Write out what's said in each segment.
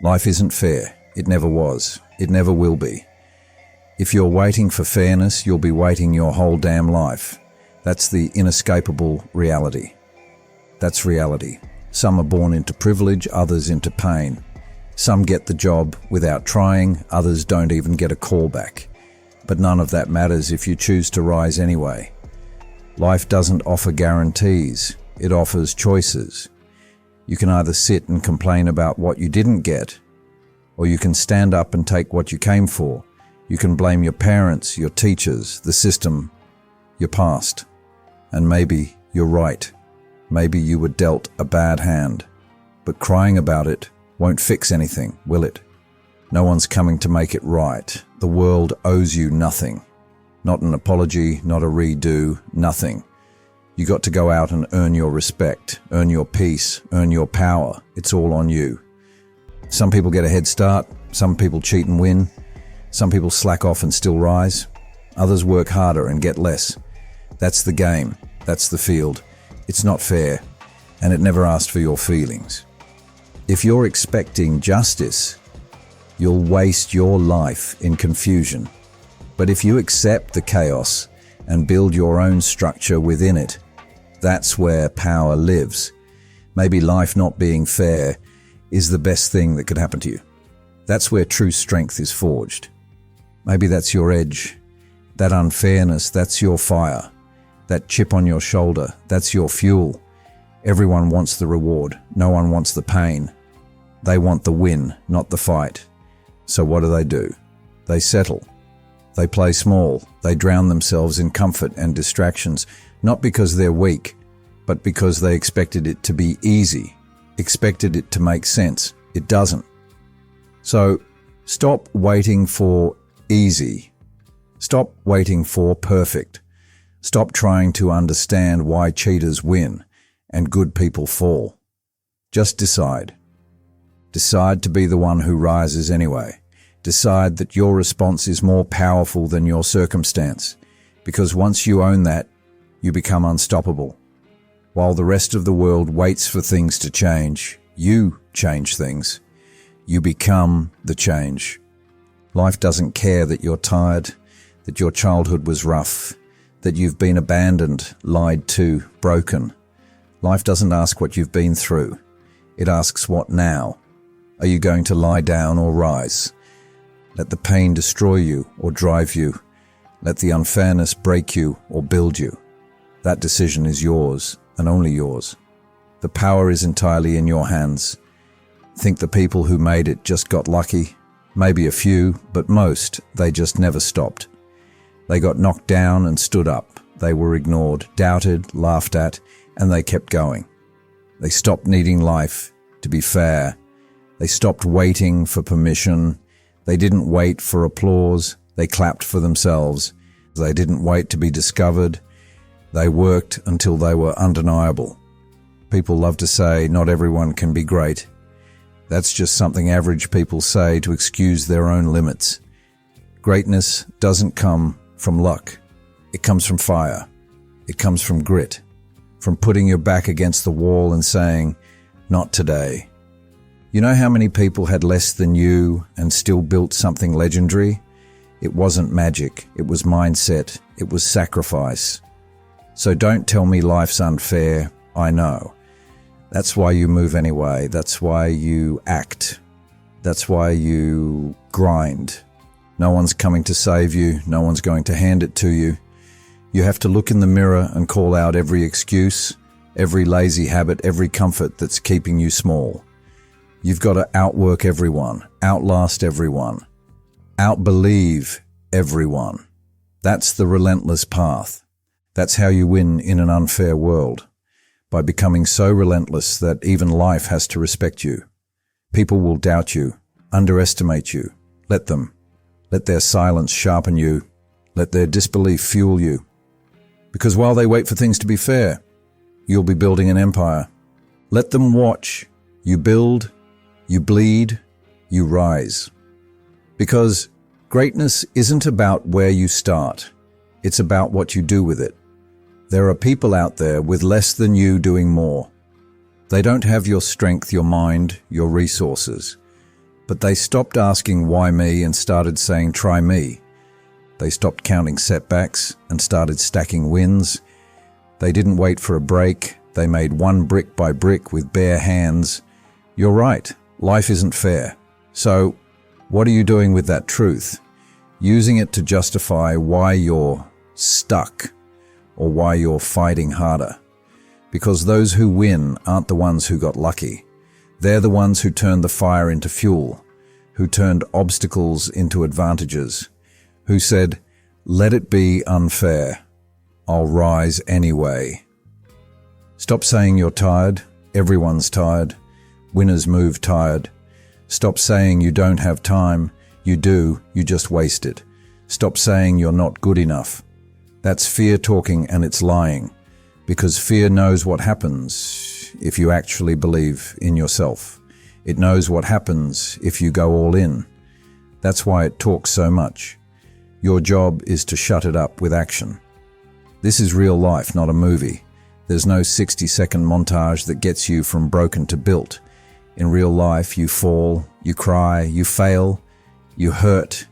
Life isn't fair. It never was. It never will be. If you're waiting for fairness, you'll be waiting your whole damn life. That's the inescapable reality. That's reality. Some are born into privilege, others into pain. Some get the job without trying, others don't even get a call back. But none of that matters if you choose to rise anyway. Life doesn't offer guarantees. It offers choices. You can either sit and complain about what you didn't get, or you can stand up and take what you came for. You can blame your parents, your teachers, the system, your past. And maybe you're right. Maybe you were dealt a bad hand. But crying about it won't fix anything, will it? No one's coming to make it right. The world owes you nothing. Not an apology, not a redo, nothing. You got to go out and earn your respect, earn your peace, earn your power. It's all on you. Some people get a head start. Some people cheat and win. Some people slack off and still rise. Others work harder and get less. That's the game. That's the field. It's not fair, and it never asked for your feelings. If you're expecting justice, you'll waste your life in confusion. But if you accept the chaos and build your own structure within it, that's where power lives. Maybe life not being fair is the best thing that could happen to you. That's where true strength is forged. Maybe that's your edge. That unfairness, that's your fire. That chip on your shoulder, that's your fuel. Everyone wants the reward. No one wants the pain. They want the win, not the fight. So what do? They settle. They play small. They drown themselves in comfort and distractions, not because they're weak, but because they expected it to be easy, expected it to make sense. It doesn't. So stop waiting for easy. Stop waiting for perfect. Stop trying to understand why cheaters win and good people fall. Just decide. Decide to be the one who rises anyway. Decide that your response is more powerful than your circumstance, because once you own that, you become unstoppable. While the rest of the world waits for things to change, you change things. You become the change. Life doesn't care that you're tired, that your childhood was rough, that you've been abandoned, lied to, broken. Life doesn't ask what you've been through. It asks what now. Are you going to lie down or rise? Let the pain destroy you or drive you. Let the unfairness break you or build you. That decision is yours and only yours. The power is entirely in your hands. Think the people who made it just got lucky? Maybe a few, but most, they just never stopped. They got knocked down and stood up. They were ignored, doubted, laughed at, and they kept going. They stopped needing life to be fair. They stopped waiting for permission. They didn't wait for applause. They clapped for themselves. They didn't wait to be discovered. They worked until they were undeniable. People love to say, not everyone can be great. That's just something average people say to excuse their own limits. Greatness doesn't come from luck. It comes from fire. It comes from grit. From putting your back against the wall and saying, not today. You know how many people had less than you and still built something legendary? It wasn't magic. It was mindset. It was sacrifice. So don't tell me life's unfair. I know. That's why you move anyway. That's why you act. That's why you grind. No one's coming to save you. No one's going to hand it to you. You have to look in the mirror and call out every excuse, every lazy habit, every comfort that's keeping you small. You've got to outwork everyone, outlast everyone, outbelieve everyone. That's the relentless path. That's how you win in an unfair world, by becoming so relentless that even life has to respect you. People will doubt you, underestimate you. Let them. Let their silence sharpen you. Let their disbelief fuel you. Because while they wait for things to be fair, you'll be building an empire. Let them watch. You build, you bleed, you rise. Because greatness isn't about where you start. It's about what you do with it. There are people out there with less than you doing more. They don't have your strength, your mind, your resources. But they stopped asking why me and started saying try me. They stopped counting setbacks and started stacking wins. They didn't wait for a break. They made one brick by brick with bare hands. You're right, life isn't fair. So, what are you doing with that truth? Using it to justify why you're stuck or why you're fighting harder. Because those who win aren't the ones who got lucky. They're the ones who turned the fire into fuel, who turned obstacles into advantages, who said, let it be unfair. I'll rise anyway. Stop saying you're tired. Everyone's tired. Winners move tired. Stop saying you don't have time. You do, you just waste it. Stop saying you're not good enough. That's fear talking, and it's lying. Because fear knows what happens if you actually believe in yourself. It knows what happens if you go all in. That's why it talks so much. Your job is to shut it up with action. This is real life, not a movie. There's no 60-second montage that gets you from broken to built. In real life, you fall, you cry, you fail, you hurt,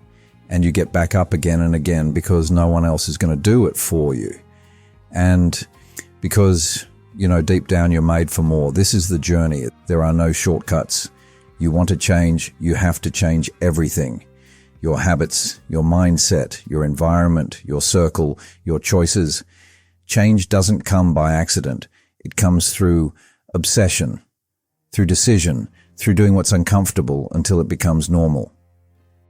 and you get back up again and again because no one else is going to do it for you. And because, deep down you're made for more. This is the journey. There are no shortcuts. You want to change, you have to change everything. Your habits, your mindset, your environment, your circle, your choices. Change doesn't come by accident. It comes through obsession, through decision, through doing what's uncomfortable until it becomes normal.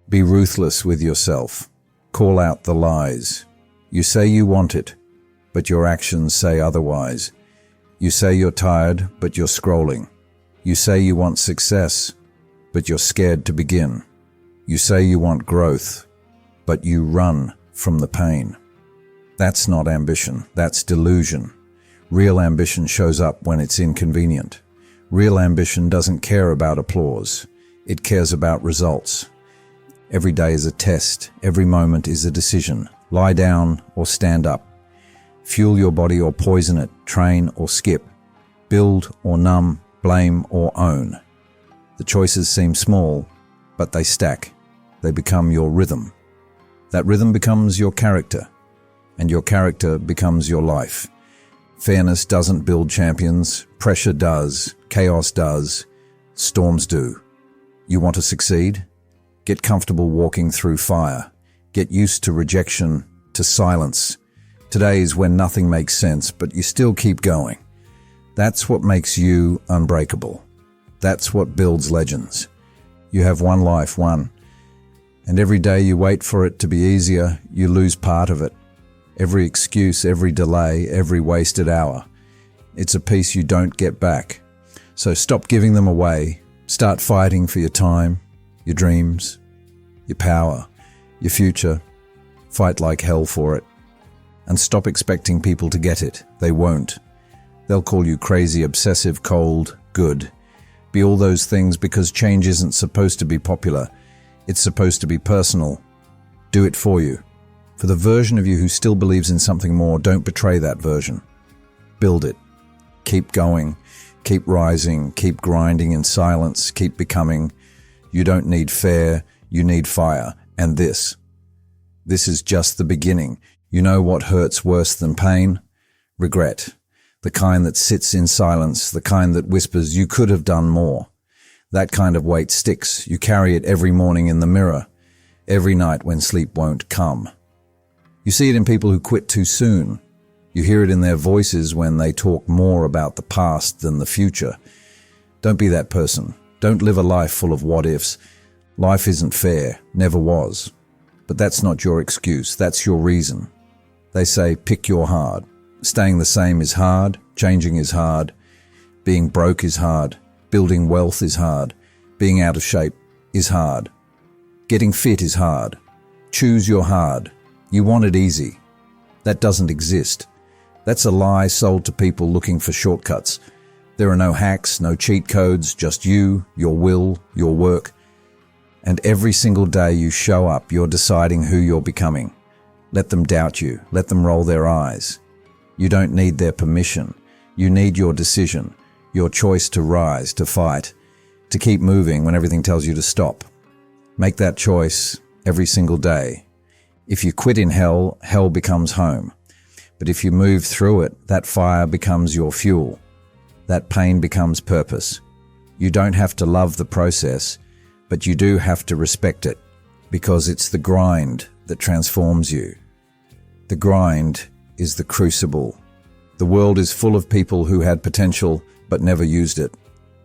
Be ruthless with yourself. Call out the lies. You say you want it, but your actions say otherwise. You say you're tired, but you're scrolling. You say you want success, but you're scared to begin. You say you want growth, but you run from the pain. That's not ambition, that's delusion. Real ambition shows up when it's inconvenient. Real ambition doesn't care about applause. It cares about results. Every day is a test. Every moment is a decision. Lie down or stand up. Fuel your body or poison it. Train or skip. Build or numb. Blame or own. The choices seem small, but they stack. They become your rhythm. That rhythm becomes your character, and your character becomes your life. Fairness doesn't build champions. Pressure does. Chaos does. Storms do. You want to succeed? Get comfortable walking through fire. Get used to rejection, to silence. Today's when nothing makes sense, but you still keep going. That's what makes you unbreakable. That's what builds legends. You have one life, one. And every day you wait for it to be easier, you lose part of it. Every excuse, every delay, every wasted hour. It's a piece you don't get back. So stop giving them away. Start fighting for your time, your dreams, your power, your future. Fight like hell for it. And stop expecting people to get it. They won't. They'll call you crazy, obsessive, cold, good. Be all those things because change isn't supposed to be popular. It's supposed to be personal. Do it for you. For the version of you who still believes in something more, don't betray that version. Build it. Keep going. Keep rising. Keep grinding in silence. Keep becoming. You don't need fair. You need fire. And this is just the beginning. You know what hurts worse than pain? Regret. The kind that sits in silence. The kind that whispers, you could have done more. That kind of weight sticks. You carry it every morning in the mirror, every night when sleep won't come. You see it in people who quit too soon. You hear it in their voices when they talk more about the past than the future. Don't be that person. Don't live a life full of what-ifs. Life isn't fair, never was. But that's not your excuse, that's your reason. They say, pick your hard. Staying the same is hard, changing is hard, being broke is hard. Building wealth is hard. Being out of shape is hard. Getting fit is hard. Choose your hard. You want it easy. That doesn't exist. That's a lie sold to people looking for shortcuts. There are no hacks, no cheat codes, just you, your will, your work. And every single day you show up, you're deciding who you're becoming. Let them doubt you. Let them roll their eyes. You don't need their permission. You need your decision. Your choice to rise, to fight. to keep moving when everything tells you to stop. Make that choice every single day. If you quit in hell, hell becomes home. But if you move through it, that fire becomes your fuel. That pain becomes purpose. You don't have to love the process, but you do have to respect it, because it's the grind that transforms you. The grind is the crucible. The world is full of people who had potential but never used it.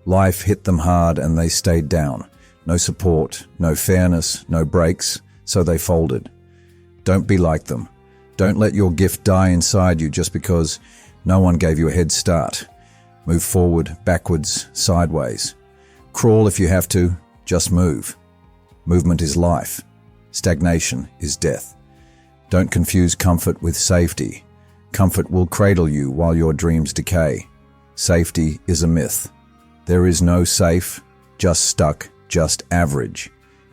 Life hit them hard and they stayed down. No support, no fairness, no breaks, so they folded. Don't be like them. Don't let your gift die inside you just because no one gave you a head start. Move forward, backwards, sideways. Crawl if you have to, just move. Movement is life. Stagnation is death. Don't confuse comfort with safety. Comfort will cradle you while your dreams decay. Safety is a myth. There is no safe, just stuck, just average.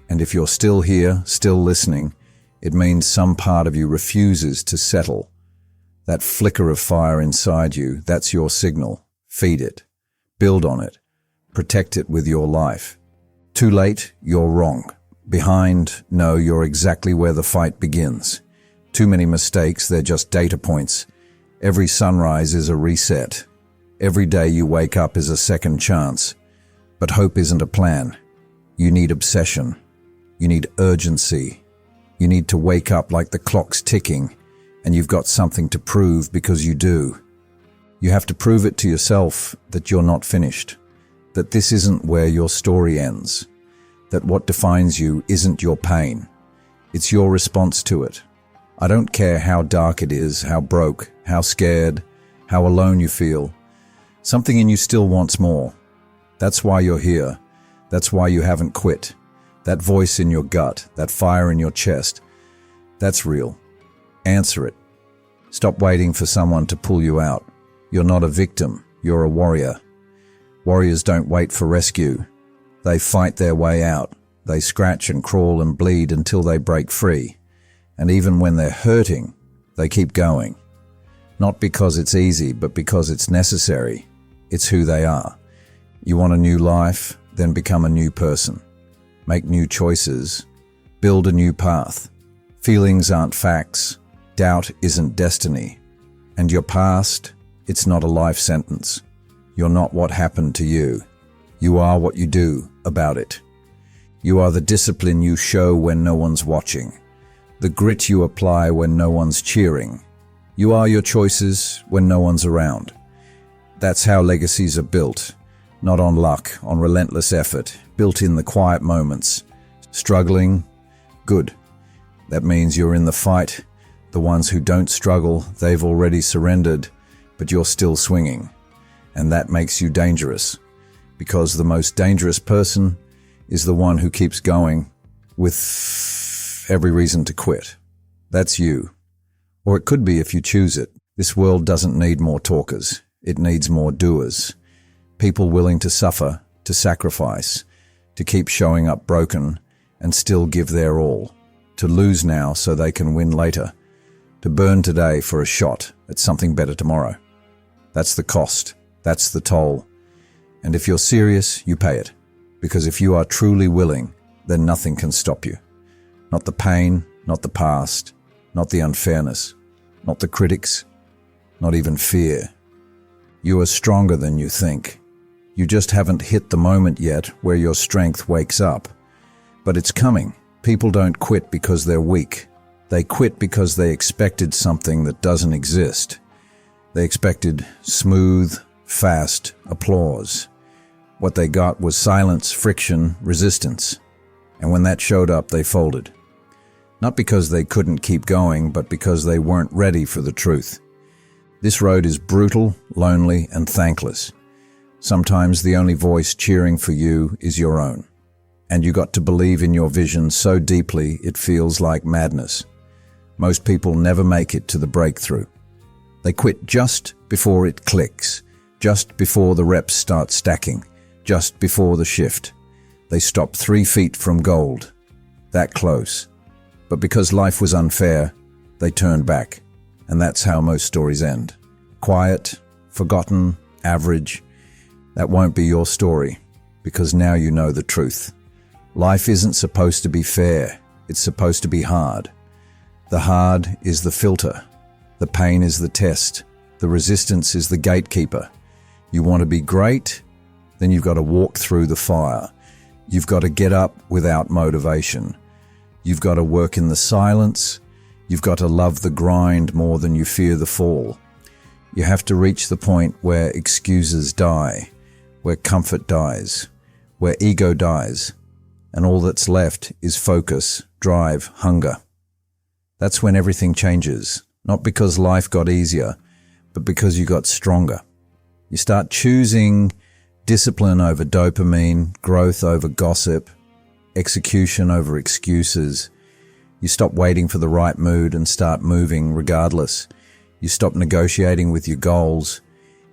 And if you're still here, still listening, it means some part of you refuses to settle. That flicker of fire inside you, that's your signal. Feed it. Build on it. Protect it with your life. Too late, you're wrong. Behind, no, you're exactly where the fight begins. Too many mistakes, they're just data points. Every sunrise is a reset. Every day you wake up is a second chance. But hope isn't a plan. You need obsession. You need urgency. You need to wake up like the clock's ticking, and you've got something to prove because you do. You have to prove it to yourself that you're not finished, that this isn't where your story ends, that what defines you isn't your pain. It's your response to it. I don't care how dark it is, how broke, how scared, how alone you feel. Something in you still wants more. That's why you're here. That's why you haven't quit. That voice in your gut, that fire in your chest, that's real. Answer it. Stop waiting for someone to pull you out. You're not a victim. You're a warrior. Warriors don't wait for rescue. They fight their way out. They scratch and crawl and bleed until they break free. And even when they're hurting, they keep going. Not because it's easy, but because it's necessary. It's who they are. You want a new life? Then become a new person. Make new choices. Build a new path. Feelings aren't facts. Doubt isn't destiny. And your past, it's not a life sentence. You're not what happened to you. You are what you do about it. You are the discipline you show when no one's watching. The grit you apply when no one's cheering. You are your choices when no one's around. That's how legacies are built. Not on luck, on relentless effort, built in the quiet moments. Struggling? Good. That means you're in the fight. The ones who don't struggle, they've already surrendered, but you're still swinging. And that makes you dangerous. Because the most dangerous person is the one who keeps going with every reason to quit. That's you. Or it could be if you choose it. This world doesn't need more talkers. It needs more doers. People willing to suffer, to sacrifice, to keep showing up broken and still give their all. To lose now so they can win later. To burn today for a shot at something better tomorrow. That's the cost. That's the toll. And if you're serious, you pay it. Because if you are truly willing, then nothing can stop you. Not the pain, not the past, not the unfairness, not the critics, not even fear. You are stronger than you think. You just haven't hit the moment yet where your strength wakes up. But it's coming. People don't quit because they're weak. They quit because they expected something that doesn't exist. They expected smooth, fast applause. What they got was silence, friction, resistance. And when that showed up, they folded. Not because they couldn't keep going, but because they weren't ready for the truth. This road is brutal, lonely, and thankless. Sometimes the only voice cheering for you is your own. And you got to believe in your vision so deeply it feels like madness. Most people never make it to the breakthrough. They quit just before it clicks, just before the reps start stacking, just before the shift. They stop 3 feet from gold. That close. But because life was unfair, they turned back. And that's how most stories end. Quiet, forgotten, average. That won't be your story. because now you know the truth. Life isn't supposed to be fair. It's supposed to be hard. The hard is the filter. The pain is the test. The resistance is the gatekeeper. You want to be great? Then you've got to walk through the fire. You've got to get up without motivation. You've got to work in the silence. You've got to love the grind more than you fear the fall. You have to reach the point where excuses die, where comfort dies, where ego dies, and all that's left is focus, drive, hunger. That's when everything changes, not because life got easier, but because you got stronger. You start choosing discipline over dopamine, growth over gossip, execution over excuses. You stop waiting for the right mood and start moving regardless. You stop negotiating with your goals.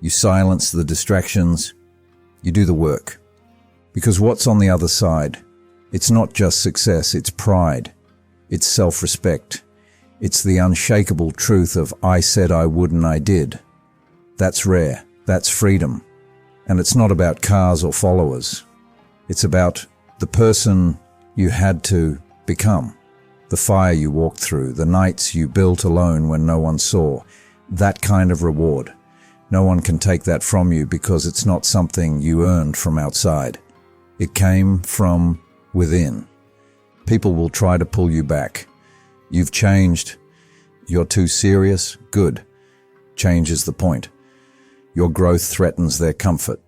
You silence the distractions. You do the work. Because what's on the other side? It's not just success, it's pride. It's self-respect. It's the unshakable truth of I said I would and I did. That's rare. That's freedom. And it's not about cars or followers. It's about the person you had to become. The fire you walked through, the nights you built alone when no one saw. That kind of reward. No one can take that from you because it's not something you earned from outside. It came from within. People will try to pull you back. You've changed. You're too serious. Good. Change is the point. Your growth threatens their comfort.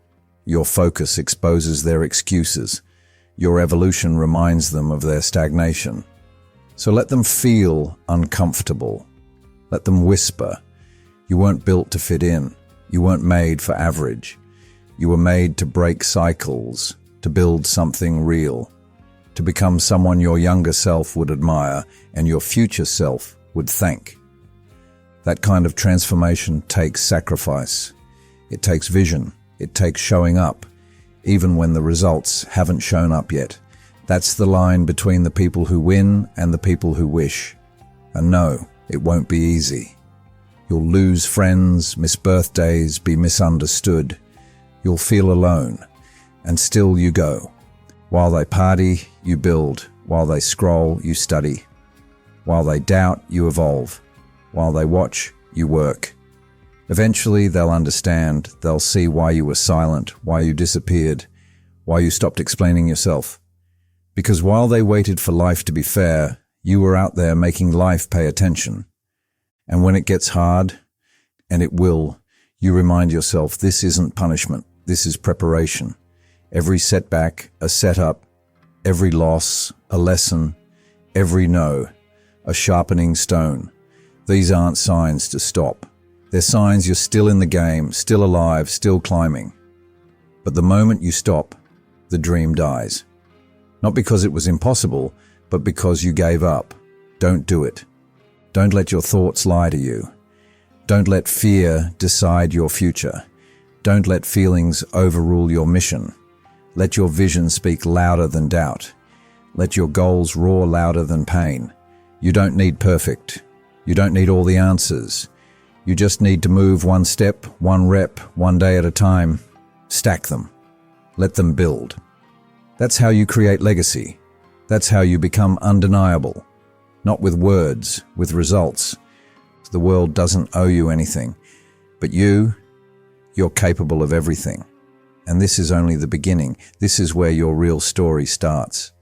Your focus exposes their excuses. Your evolution reminds them of their stagnation. So let them feel uncomfortable. Let them whisper. You weren't built to fit in. You weren't made for average. You were made to break cycles, to build something real, to become someone your younger self would admire and your future self would thank. That kind of transformation takes sacrifice. It takes vision. It takes showing up, even when the results haven't shown up yet. That's the line between the people who win and the people who wish. And no, it won't be easy. You'll lose friends, miss birthdays, be misunderstood. You'll feel alone, and still you go. While they party, you build. While they scroll, you study. While they doubt, you evolve. While they watch, you work. Eventually, they'll understand. They'll see why you were silent, why you disappeared, why you stopped explaining yourself. Because while they waited for life to be fair, you were out there making life pay attention. And when it gets hard, and it will, you remind yourself this isn't punishment, this is preparation. Every setback, a setup, every loss, a lesson, every no, a sharpening stone. These aren't signs to stop. They're signs you're still in the game, still alive, still climbing. But the moment you stop, the dream dies. Not because it was impossible, but because you gave up. Don't do it. Don't let your thoughts lie to you. Don't let fear decide your future. Don't let feelings overrule your mission. Let your vision speak louder than doubt. Let your goals roar louder than pain. You don't need perfect. You don't need all the answers. You just need to move one step, one rep, one day at a time. Stack them. Let them build. That's how you create legacy. That's how you become undeniable. Not with words, with results. The world doesn't owe you anything. But you're capable of everything. And this is only the beginning. This is where your real story starts.